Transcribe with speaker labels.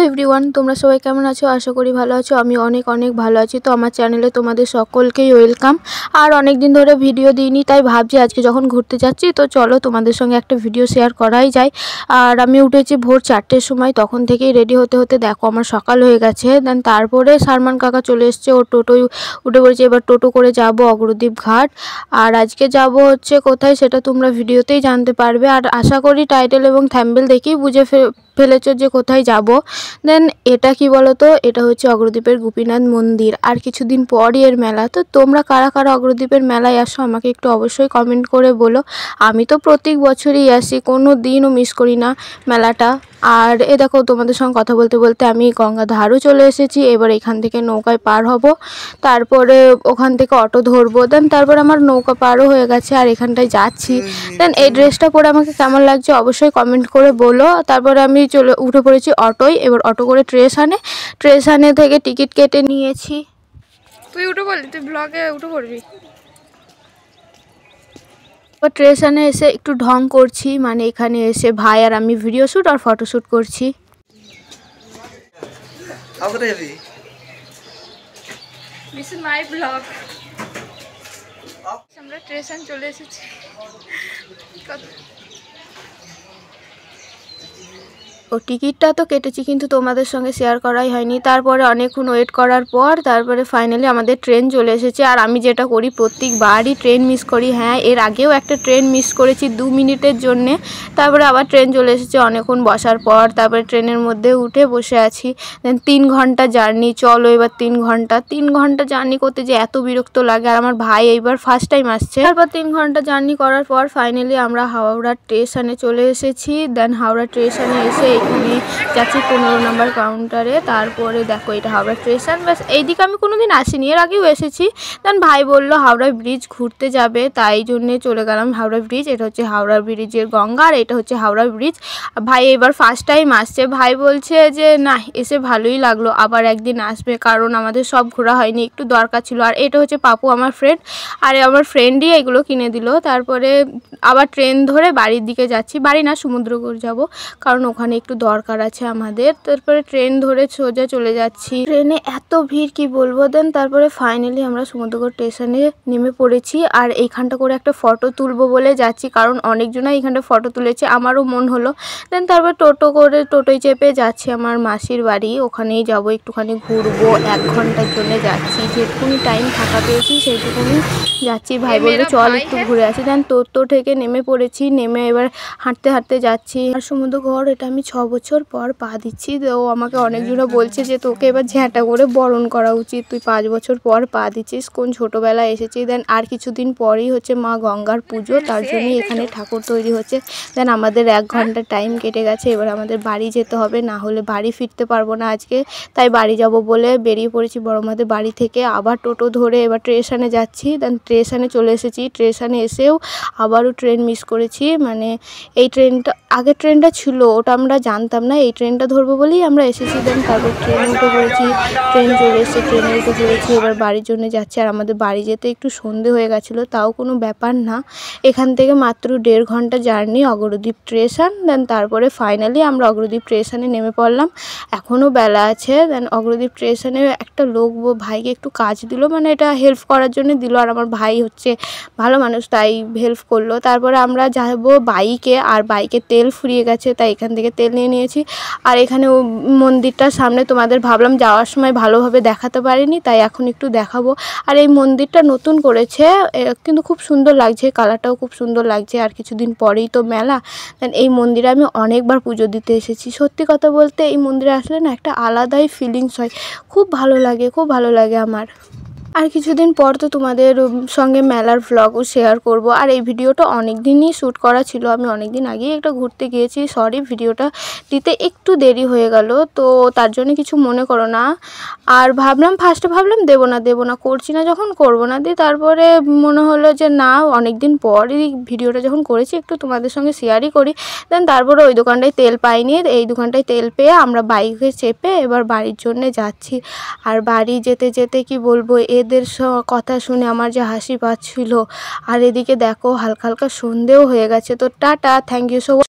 Speaker 1: Everyone, তোমরা সবাই কেমন আছো? আশা করি ভালো আছো। আমি অনেক ভালো আছি। তো আমার চ্যানেলে তোমাদের সকলকেই ওয়েলকাম। আর অনেক দিন ধরে ভিডিও দিইনি, তাই ভাবছি আজকে যখন ঘুরতে যাচ্ছি তো চলো তোমাদের সঙ্গে একটা ভিডিও শেয়ার করাই যায়। আর আমি উঠেছি ভোর 4টের সময়, তখন থেকেই রেডি হতে দেখো আমার সকাল হয়ে গেছে। দেন তারপরে সারমান কাকা চলে এসছে, ও টোটোয় উঠে পড়েছে। এবার টোটো করে যাব অগ্রদ্বীপ ঘাট। আর আজকে যাব হচ্ছে কোথায় সেটা তোমরা ভিডিওতেই জানতে পারবে। আর আশা করি টাইটেল এবং থ্যাম্বনেল দেখেই বুঝে ফেলেছো যে কোথায় যাব। দেন এটা কি বলো তো, এটা হচ্ছে অগ্রদ্বীপের গোপীনাথ মন্দির। আর কিছুদিন পরই এর মেলা। তো তোমরা কারা কারা অগ্রদ্বীপের মেলায় আসো আমাকে একটু অবশ্যই কমেন্ট করে বলো। আমি তো প্রত্যেক বছরই আসি, কোনো দিনও মিস করি না মেলাটা। আর দেখো তোমাদের সঙ্গে কথা বলতে বলতে আমি গঙ্গাধারও চলে এসেছি। এবার এখান থেকে নৌকায় পার হব, তারপরে ওখান থেকে অটো ধরবো। দেন তারপর আমার নৌকা পারও হয়ে গেছে আর এখানটায় যাচ্ছি। দেন এই ড্রেসটা পরে আমাকে কেমন লাগছে অবশ্যই কমেন্ট করে বলো। তারপরে আমি উঠে পড়েছি অটোয়। এবার অটো করে স্টেশনে থেকে টিকিট কেটে নিয়েছি।
Speaker 2: তুই উঠে বললি, তুই ব্লগে উঠে পড়বি।
Speaker 1: স্টেশনে এসে একটু ঢং করছি, মানে এখানে এসে ভাই আর আমি ভিডিও শ্যুট আর ফটোশ্যুট করছি।
Speaker 2: This is my blog. আমরা স্টেশন চলে এসেছি।
Speaker 1: ও টিকিটটা তো কেটেছি, কিন্তু তোমাদের সঙ্গে শেয়ার করাই হয়নি। তারপরে অনেকক্ষণ ওয়েট করার পর তারপরে ফাইনালি আমাদের ট্রেন চলে এসেছে। আর আমি যেটা করি প্রত্যেকবারই ট্রেন মিস করি। হ্যাঁ, এর আগেও একটা ট্রেন মিস করেছি 2 মিনিটের জন্যে। তারপরে আবার ট্রেন চলে এসেছে অনেকক্ষণ বসার পর। তারপরে ট্রেনের মধ্যে উঠে বসে আছি। দেন 3 ঘন্টা জার্নি, চলো এবার 3 ঘন্টা জার্নি করতে যে এত বিরক্ত লাগে। আর আমার ভাই এইবার ফার্স্ট টাইম আসছে। তারপর 3 ঘন্টা জার্নি করার পর ফাইনালি আমরা হাওড়া স্টেশনে চলে এসেছি। দেন হাওড়া স্টেশনে এসে এখানে যাচ্ছি 15 নম্বর কাউন্টারে। তারপরে দেখো এটা হাওড়া স্টেশন। ব্যাস এইদিকে আমি কোনোদিন আসিনি, এর আগেও এসেছি। দেন ভাই বলল হাওড়া ব্রিজ ঘুরতে যাবে, তাই জন্যে চলে গেলাম হাওড়া ব্রিজ। এটা হচ্ছে হাওড়া ব্রিজের গঙ্গা আর এটা হচ্ছে হাওড়া ব্রিজ। ভাই এবার ফার্স্ট টাইম আসছে। ভাই বলছে যে না, এসে ভালোই লাগলো, আবার একদিন আসবে, কারণ আমাদের সব ঘোরা হয়নি, একটু দরকার ছিল। আর এটা হচ্ছে পাপু আমার ফ্রেন্ড, আর আমার ফ্রেন্ডই এগুলো কিনে দিল। তারপরে আবার ট্রেন ধরে বাড়ির দিকে যাচ্ছি। বাড়ি না, সমুদ্রগড় যাব, কারণ ওখানে একটু দরকার আছে আমাদের। তারপরে ট্রেন ধরে সোজা চলে যাচ্ছি। ট্রেনে এত ভিড় কি বলবো। দেন তারপরে ফাইনালি আমরা সমুদ্রগড় স্টেশনে নেমে পড়েছি। আর এইখানটা করে একটা ফটো তুলবো বলে যাচ্ছি, কারণ অনেকজনাই এইখানটা ফটো তুলেছে, আমারও মন হলো। দেন তারপর টোটোয় চেপে যাচ্ছি আমার মাসির বাড়ি, ওখানেই যাব, একটুখানি ঘুরবো। 1 ঘন্টার জন্য যাচ্ছি, যেটুকুনি টাইম ফাঁকা পেয়েছি সেইটুকুনি যাচ্ছি। ভাই বললো চল একটু ঘুরে আসি। দেন টোটো থেকে নেমে পড়েছি, নেমে এবার হাঁটতে যাচ্ছি। আর সমুদ্রগড় এটা আমি 6 বছর পর পা দিচ্ছি। তো আমাকে অনেকজনা বলছে যে তোকে এবার ঝ্যাঁটা করে বরণ করা উচিত, তুই 5 বছর পর পা দিচ্ছিস, কোন ছোটোবেলায় এসেছিস। দেন আর কিছুদিন পরেই হচ্ছে মা গঙ্গার পুজো, তার জন্যই এখানে ঠাকুর তৈরি হচ্ছে। দেন আমাদের 1 ঘন্টা টাইম কেটে গেছে। এবার আমাদের বাড়ি যেতে হবে, না হলে বাড়ি ফিরতে পারবো না আজকে। তাই বাড়ি যাব বলে বেরিয়ে পড়েছি বড়মাদের বাড়ি থেকে। আবার টোটো ধরে এবার স্টেশনে যাচ্ছি। দেন স্টেশনে চলে এসেছি। স্টেশনে এসেও আবারও ট্রেন মিস করেছি। মানে এই ট্রেনটা, আগের ট্রেনটা ছিল ওটা আমরা জানতাম না, এই ট্রেনটা ধরবো বলেই আমরা এসেছি। দেন তারপর ট্রেনে উঠে পড়েছি, ট্রেন চলে এসেছে, ট্রেনে উঠে পড়েছি। এবার বাড়ির জন্য যাচ্ছি। আর আমাদের বাড়ি যেতে একটু সন্ধে হয়ে গেছিলো, তাও কোনো ব্যাপার না। এখান থেকে মাত্র 1.5 ঘন্টা জার্নি অগ্রদ্বীপ স্টেশন। দেন তারপরে ফাইনালি আমরা অগ্রদ্বীপ স্টেশনে নেমে পড়লাম। এখনও বেলা আছে। দেন অগ্রদ্বীপ স্টেশনে একটা লোক ভাইকে একটু কাজ দিল, মানে এটা হেল্প করার জন্য দিল। আর আমার ভাই হচ্ছে ভালো মানুষ, তাই হেল্প করলো। তারপরে আমরা যাবো বাইকে, আর বাইকে তেল ফুরিয়ে গেছে, তাই এখান থেকে তেল নিয়ে নিয়েছি। আর এখানে মন্দিরটার সামনে তোমাদের ভাবলাম যাওয়ার সময় ভালোভাবে দেখাতে পারিনি, তাই এখন একটু দেখাবো। আর এই মন্দিরটা নতুন করেছে, কিন্তু খুব সুন্দর লাগছে, কালারটাও খুব সুন্দর লাগছে। আর কিছুদিন পরেই তো মেলা। দেন এই মন্দিরে আমি অনেকবার পুজো দিতে এসেছি। সত্যি কথা বলতে এই মন্দিরে আসলে না একটা আলাদাই ফিলিংস হয়, খুব ভালো লাগে আমার। আর কিছুদিন পর তো তোমাদের সঙ্গে মেলার ভ্লগও শেয়ার করব। আর এই ভিডিওটা অনেক দিনই শ্যুট করা ছিল, আমি অনেক দিন আগেই একটা ঘুরতে গিয়েছি। সরি, ভিডিওটা দিতে একটু দেরি হয়ে গেল, তো তার জন্য কিছু মনে করো না। আর ফার্স্টে ভাবলাম দেবো না করছি না, যখন করবো না দিয়ে তারপরে মনে হলো যে না, অনেক দিন পরই ভিডিওটা যখন করেছি একটু তোমাদের সঙ্গে শেয়ারই করি। দেন তারপরে ওই দোকানটায় তেল পাইনি, এই দোকানটায় তেল পেয়ে আমরা বাইকে চেপে এবার বাড়ির জন্যে যাচ্ছি। আর বাড়ি যেতে কি বলবো, এদের কথা শুনে আমার যে হাসি পাচ্ছিল। আর এদিকে দেখো হালকা সন্ধেও হয়ে গেছে। তো tata, thank you so much.